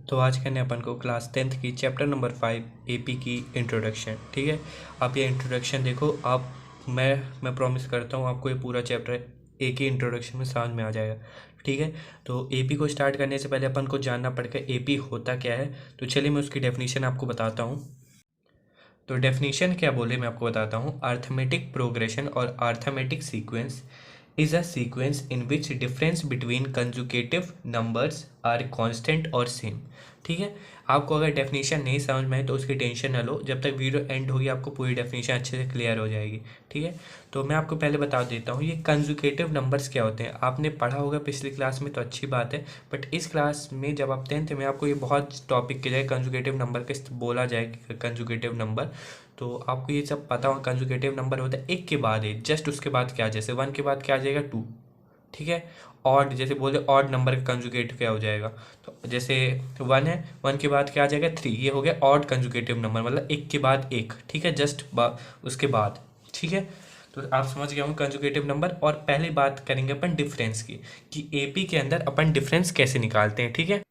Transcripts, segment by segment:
तो आज करने अपन को क्लास 10th की चैप्टर नंबर 5 एपी की इंट्रोडक्शन। ठीक है, आप ये इंट्रोडक्शन देखो। आप मैं प्रॉमिस करता हूँ आपको ये पूरा चैप्टर एक ही इंट्रोडक्शन में समझ में आ जाएगा। ठीक है, तो एपी को स्टार्ट करने से पहले अपन को जानना पड़ेगा एपी होता क्या है। तो चलिए मैं उसकी डेफिनेशन आपको बताता हूँ। तो डेफिनेशन क्या बोले मैं आपको बताता हूँ। अर्थमेटिक प्रोग्रेशन और arithmetic sequence is a sequence in which difference between consecutive numbers are constant और same। ठीक है, आपको अगर डेफिनेशन नहीं समझ में आए तो उसकी टेंशन ना लो, जब तक वीडियो एंड होगी आपको पूरी डेफिनेशन अच्छे से क्लियर हो जाएगी। ठीक है, तो मैं आपको पहले बता देता हूँ ये कंजुकेटिव नंबर्स क्या होते हैं। आपने पढ़ा होगा पिछली क्लास में तो अच्छी बात है, बट इस क्लास में जब आप 10th में आपको ये बहुत टॉपिक के जाए कंजुकेटिव नंबर के बोला जाए कंजुकेटिव नंबर, तो आपको ये सब पता हो। कंजुगेटिव नंबर होता है एक के बाद एक, जस्ट उसके बाद क्या, जैसे 1 के बाद क्या आ जाएगा 2। ठीक है, ऑड जैसे बोलते ऑड नंबर का कंजुगेट क्या हो जाएगा, तो जैसे 1 है, 1 के बाद क्या आ जाएगा 3, ये हो गया ऑड कंजुगेटिव नंबर, मतलब एक के बाद एक। ठीक है, जस्ट उसके बाद। ठीक है, तो आप समझ गए होंगे कंजुगेटिव नंबर। और पहले बात करेंगे अपन डिफरेंस की, कि एपी के अंदर अपन डिफरेंस कैसे निकालते हैं। ठीक है,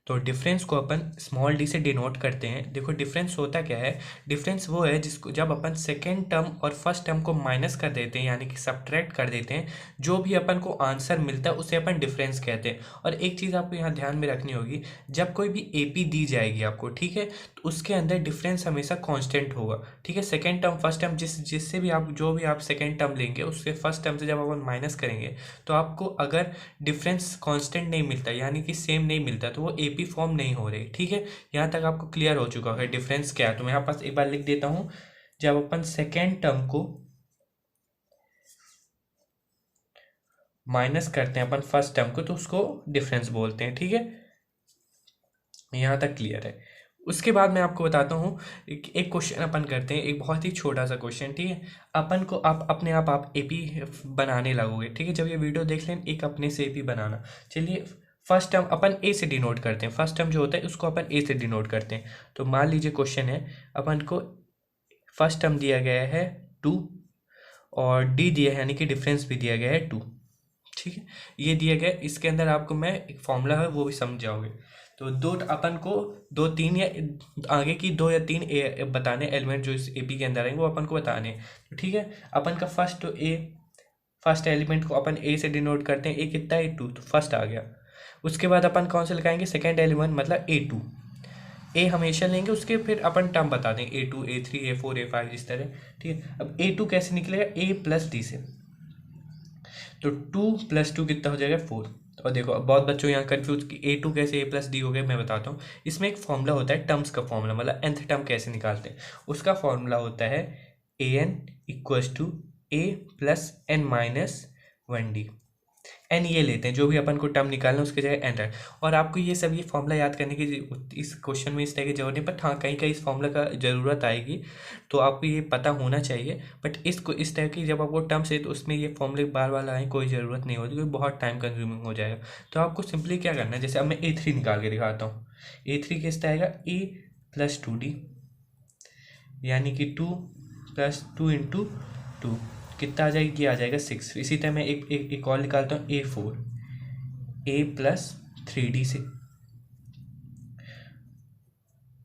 तो डिफरेंस को अपन स्मॉल डी से डिनोट करते हैं। देखो डिफरेंस होता क्या है, डिफरेंस वो है जिसको जब अपन सेकेंड टर्म और फर्स्ट टर्म को माइनस कर देते हैं, यानी कि सब्ट्रैक्ट कर देते हैं, जो भी अपन को आंसर मिलता है उसे अपन डिफरेंस कहते हैं। और एक चीज़ आपको यहाँ ध्यान में रखनी होगी, जब कोई भी एपी दी जाएगी आपको, ठीक है, तो उसके अंदर डिफरेंस हमेशा कांस्टेंट होगा। ठीक है, सेकेंड टर्म फर्स्ट टर्म जिससे भी आप जो भी आप सेकेंड टर्म लेंगे उससे फर्स्ट टर्म से जब अपन माइनस करेंगे, तो आपको अगर डिफरेंस कांस्टेंट नहीं मिलता, यानी कि सेम नहीं मिलता, तो वो एपी फॉर्म नहीं हो रही। ठीक है, यहाँ तक आपको क्लियर हो चुका है डिफरेंस क्या है। तो मैं यहाँ पास एक बार लिख देता हूँ, जब अपन सेकेंड टर्म को माइनस करते हैं अपन फर्स्ट टर्म को, तो उसको डिफरेंस बोलते हैं। ठीक है, यहाँ तक क्लियर है। उसके बाद मैं आपको बताता हूँ एक क्वेश्चन अपन करते हैं, एक बहुत ही छोटा सा क्वेश्चन। ठीक है, अपन को आप अपने आप एपी बनाने लगोगे। ठीक है, जब ये वीडियो देख लें एक अपने से एपी बनाना। चलिए फर्स्ट टर्म अपन ए से डिनोट करते हैं, फर्स्ट टर्म जो होता है उसको अपन ए से डिनोट करते हैं। तो मान लीजिए क्वेश्चन है, अपन को फर्स्ट टर्म दिया गया है 2 और डी दिया है, यानी कि डिफरेंस भी दिया गया है 2। ठीक है, ये दिया गया, इसके अंदर आपको मैं एक फॉर्मूला है वो भी समझ जाओगे। तो दो अपन को दो तीन या आगे की 2 या 3 बताने एलिमेंट जो इस एपी के अंदर आएंगे वो अपन को बताने हैं। तो ठीक है, अपन का फर्स्ट एलिमेंट को अपन ए से डिनोट करते हैं। ए कितना है 2, तो फर्स्ट आ गया। उसके बाद अपन कौन से लगाएंगे, सेकेंड एलिमेंट मतलब A2। ए हमेशा लेंगे, उसके फिर अपन टर्म बता दें A2 A3 A4 A5 इस तरह। ठीक है, अब A2 कैसे निकलेगा, A प्लस डी से, तो 2 + 2 कितना हो जाएगा 4। और देखो अब बहुत बच्चों यहाँ कंफ्यूज कि A2 कैसे A प्लस डी हो गया, मैं बताता हूँ। इसमें एक फॉर्मूला होता है टर्म्स का फॉर्मूला, मतलब nth टर्म कैसे निकालते हैं। उसका फॉर्मूला होता है an = a + n-1d। एन ये लेते हैं, जो भी अपन को टर्म निकालना है उसकी जगह एन रख। और आपको ये सब ये फॉर्मूला याद करने की इस क्वेश्चन में इस तरह की जरूरत नहीं, बट हाँ कहीं कहीं इस फॉर्मूला का ज़रूरत आएगी, तो आपको ये पता होना चाहिए। बट इसको इस तरह की जब आपको टर्म से, तो उसमें ये फॉर्मूले बार बार आए कोई ज़रूरत नहीं होती, क्योंकि बहुत टाइम कंज्यूमिंग हो जाएगा। तो आपको सिंपली क्या करना है, जैसे अब मैं A3 निकाल के दिखाता हूँ। A3 किसका आएगा, A + 2d, यानी कि 2 + 2 × 2 कितना आ जाएगा, ये आ जाएगा 6। इसी तरह मैं एक और निकालता हूँ A4, A + 3d से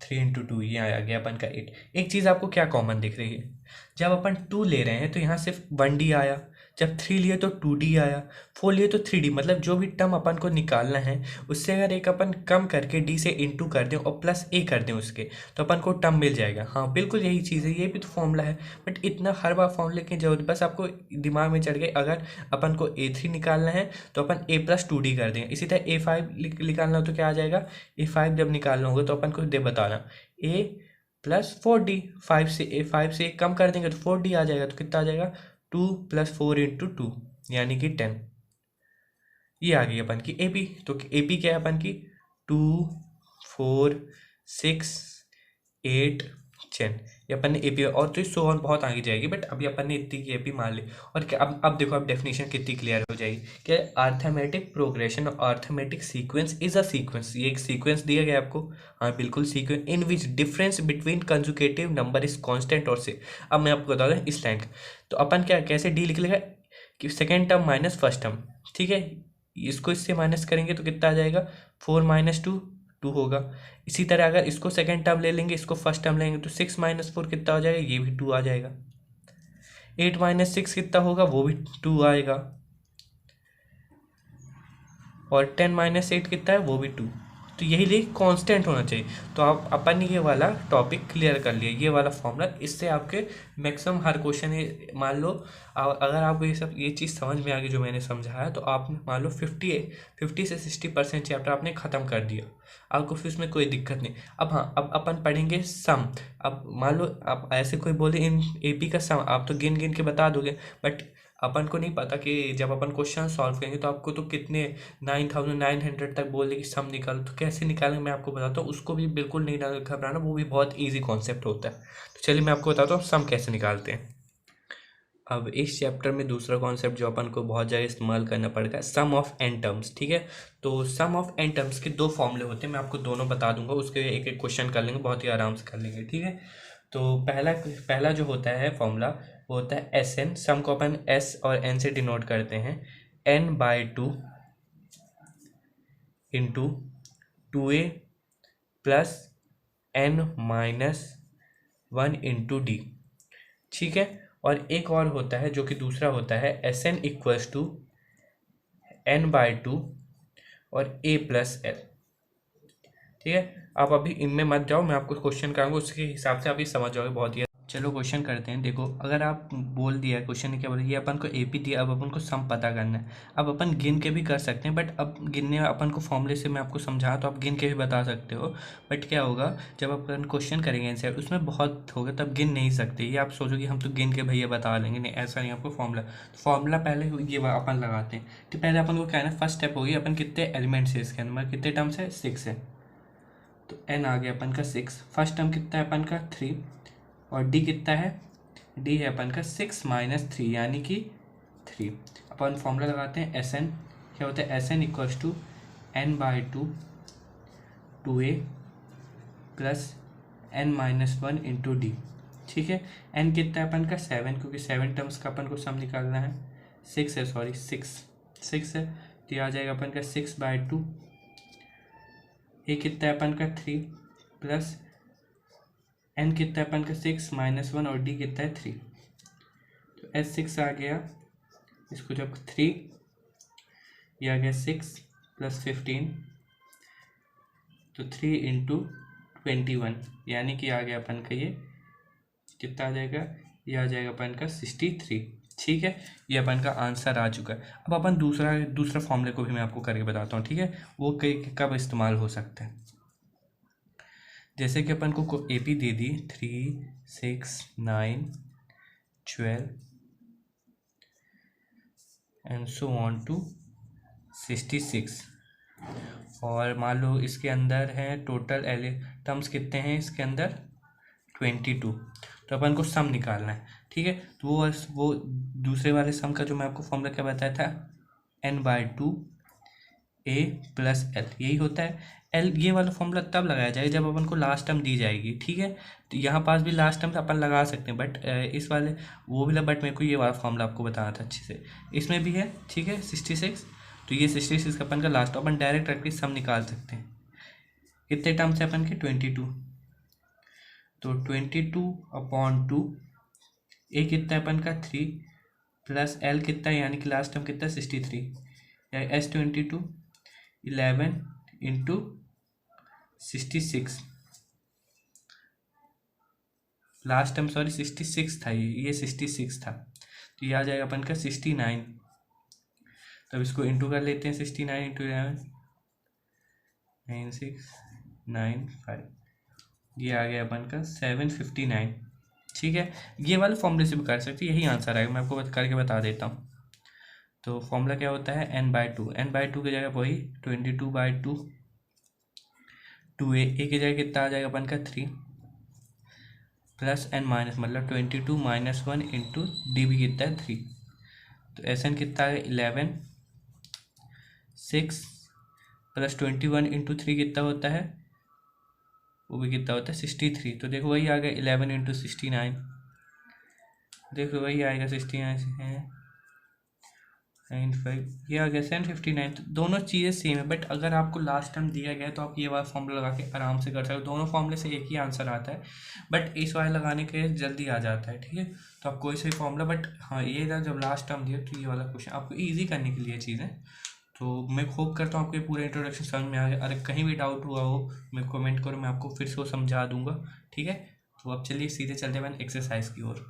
3 × 2, ये आ गया अपन का 8। एक चीज़ आपको क्या कॉमन दिख रही है, जब अपन 2 ले रहे हैं तो यहाँ सिर्फ 1d आया, जब 3 लिए तो 2d आया, 4 लिए तो 3d। मतलब जो भी टर्म अपन को निकालना है उससे अगर एक अपन कम करके d से इंटू कर दें और प्लस a कर दें उसके, तो अपन को टर्म मिल जाएगा। हाँ बिल्कुल यही चीज़ है, ये भी तो फॉर्मूला है। बट इतना हर बार फॉर्मूले की जरूरत, बस आपको दिमाग में चढ़ गई। अगर अपन को A3 निकालना है तो अपन a + 2d कर दें। इसी तरह A5 निकालना हो तो क्या आ जाएगा, A5 जब निकालना होगा तो अपन को दे बताना a + 4d। 5 से एक कम कर देंगे तो 4d आ जाएगा, तो कितना आ जाएगा 2 + 4 × 2, यानी कि 10। ये आ गई अपन की एपी। तो एपी क्या है अपन की, 2 4 6 8 10, ये अपन ने एपी। और तो सो और बहुत आगे जाएगी, बट अभी अपन ने इतनी की एपी मान ली। और क्या अब देखो, अब डेफिनेशन कितनी क्लियर हो जाएगी कि अर्थमेटिक प्रोग्रेशन और arithmetic sequence is a sequence. ये एक सीक्वेंस दिया गया आपको, हाँ बिल्कुल sequence, in which difference between conjugative number is constant और से। अब मैं आपको बता दूँ इस लाइन, तो अपन क्या कैसे डी लिख लेगा कि second term minus first term. ठीक है, इसको इससे माइनस करेंगे तो कितना आ जाएगा, 4 माइनस टू, 2 होगा। इसी तरह अगर इसको सेकेंड टर्म ले लेंगे, इसको फर्स्ट टर्म लेंगे, तो 6 माइनस 4 कितना हो जाएगा, ये भी 2 आ जाएगा। 8 माइनस 6 कितना होगा, वो भी 2 आएगा। और 10 माइनस 8 कितना है, वो भी 2। तो यही लिए कांस्टेंट होना चाहिए। तो आप अपन ने ये वाला टॉपिक क्लियर कर लिया, ये वाला फॉर्मूला। इससे आपके मैक्सिमम हर क्वेश्चन ये मान लो, अगर आपको ये चीज़ समझ में आ गई जो मैंने समझाया, तो आपने मान लो 50 से 60% चैप्टर आपने ख़त्म कर दिया, आपको फिर उसमें कोई दिक्कत नहीं। अब हाँ, अब अपन पढ़ेंगे सम। अब मान लो आप ऐसे कोई बोले इन एपी का सम, आप तो गिन गिन के बता दोगे, बट अपन को नहीं पता कि जब अपन क्वेश्चन सॉल्व करेंगे तो आपको तो कितने 9900 तक बोले कि सम निकालो, तो कैसे निकालेंगे मैं आपको बताता हूँ। उसको भी बिल्कुल नहीं घबराना, वो भी बहुत इजी कॉन्सेप्ट होता है। तो चलिए मैं आपको बताता हूँ सम कैसे निकालते हैं। अब इस चैप्टर में दूसरा कॉन्सेप्ट जो अपन को बहुत ज़्यादा इस्तेमाल करना पड़ेगा, सम ऑफ एन टर्म्स। ठीक है, तो सम ऑफ एन टर्म्स के दो फॉर्मूले होते हैं, मैं आपको दोनों बता दूंगा, उसके एक एक क्वेश्चन कर लेंगे, बहुत ही आराम से कर लेंगे। ठीक है, तो पहला जो होता है फॉर्मूला, वो होता है एस एन। सम को अपन एस और एन से डिनोट करते हैं, n/2 into 2a plus n-1 into D. ठीक है, और एक और होता है जो कि दूसरा होता है S N equals to n/2 और a प्लस एल। ठीक है, आप अभी इनमें मत जाओ, मैं आपको क्वेश्चन कराऊंगा, उसके हिसाब से आप ये समझ जाओगे बहुत ही। चलो क्वेश्चन करते हैं। देखो, अगर आप बोल दिया क्वेश्चन ने क्या बोला, ये अपन को एपी दिया, अब अपन को सम पता करना है। अब अपन गिन के भी कर सकते हैं, बट अब गिनने अपन को फॉर्मूले से मैं आपको समझा, तो आप गिन के भी बता सकते हो। बट क्या होगा, जब अपन क्वेश्चन करेंगे आंसर, उसमें बहुत होगा, तब गिन नहीं सकते। ये आप सोचो कि हम तो गिन के भैया बता लेंगे, नहीं, ऐसा नहीं। आपको फॉर्मूला पहले ये अपन लगाते हैं। तो पहले अपन को क्या है ना, फर्स्ट स्टेप होगी, अपन कितने एलिमेंट्स है इसके अंदर, कितने टर्म्स है, 6 है। तो एन आ गया अपन का 6। फर्स्ट टर्म कितना है अपन का 3, और डी कितना है, डी है अपन का 6 माइनस 3 यानी कि 3। अपन फॉर्मूला लगाते हैं एस एन। क्या होता है, S N equals to n/2 2a plus n-1 into D. ठीक है, एन कितना है अपन का 7, क्योंकि 7 टर्म्स का अपन को सम निकालना है। 6 है, सॉरी 6 है, तो आ जाएगा अपन का 6/2। ए कितना है अपन का 3 प्लस एन कितना है अपन का 6-1 और डी कितना है 3। तो S6 आ गया, इसको जब 3, ये आ गया 6 प्लस 15, तो 3 इंटू 21 यानी कि आ गया अपन का ये कितना आ जाएगा, ये आ जाएगा अपन का 63। ठीक है, ये अपन का आंसर आ चुका है। अब अपन दूसरा फॉर्मूले को भी मैं आपको करके बताता हूँ। ठीक है, वो कब इस्तेमाल हो सकता है। जैसे कि अपन को ए पी दे दी 3, 6, 9, 12 एंड सो ऑन टू 66, और मान लो इसके अंदर है टोटल टर्म्स कितने हैं इसके अंदर, 22। तो अपन को सम निकालना है। ठीक है, तो वो दूसरे वाले सम का जो मैं आपको फॉर्मूला क्या बताया था, n/2 a प्लस एल, यही होता है। एल ये वाला फॉर्मूला तब लगाया जाएगा जब अपन को लास्ट टर्म दी जाएगी। ठीक है, तो यहाँ पास भी लास्ट टर्म अपन लगा सकते हैं, बट इस वाले वो भी बट मेरे को ये वाला फॉर्मूला आपको बताना था अच्छे से। इसमें भी है, ठीक है, 66। तो ये 66 अपन का लास्ट, अपन डायरेक्ट रख के सम निकाल सकते हैं। कितने टर्म्स है अपन के, 22। तो 22/2, ए कितना है अपन का 3 प्लस एल कितना है, यानी कि लास्ट टर्म कितना है 63, या S22 11 into 66, last time sorry 66 था, ये 66 था, तो ये आ जाएगा अपन का 69। तब इसको इंटू कर लेते हैं, 69 इंटू 11 9695, ये आ गया अपन का 759। ठीक है, ये वाले फॉर्मूले से भी कर सकते, यही आंसर आएगा, मैं आपको करके बता देता हूँ। तो फॉर्मूला क्या होता है, n/2 की जगह वही 22/2, 2a की जगह कितना आ जाएगा अपन का 3 प्लस n माइनस, मतलब 22-1 इंटू डी भी कितना है 3। तो एस एन कितना है 11, 6 प्लस 21 इंटू 3 कितना होता है, वो भी कितना होता है 63। तो देखो वही आ गया 11 इंटू 69, देखो वही आएगा 69 है sin5 ये आ गया sin59। तो दोनों चीज़ें सेम है, बट अगर आपको लास्ट टाइम दिया गया है तो आप ये वाला फॉर्मूला लगा के आराम से कर सकते हो। दोनों फॉर्मूले से एक ही आंसर आता है, बट इस वाले लगाने के जल्दी आ जाता है। ठीक है, तो आप कोई सा भी फॉर्मूला, बट हाँ ये था जब लास्ट टाइम दिया तो ये वाला क्वेश्चन आपको ईजी करने के लिए चीज़ें। तो मैं होप करता हूँ आपको ये पूरा इंट्रोडक्शन समझ में आ गया। अगर कहीं भी डाउट हुआ हो मैं कमेंट करो, मैं आपको फिर से वो समझा दूंगा। ठीक है, तो अब चलिए सीधे चलते हैं एक्सरसाइज की ओर।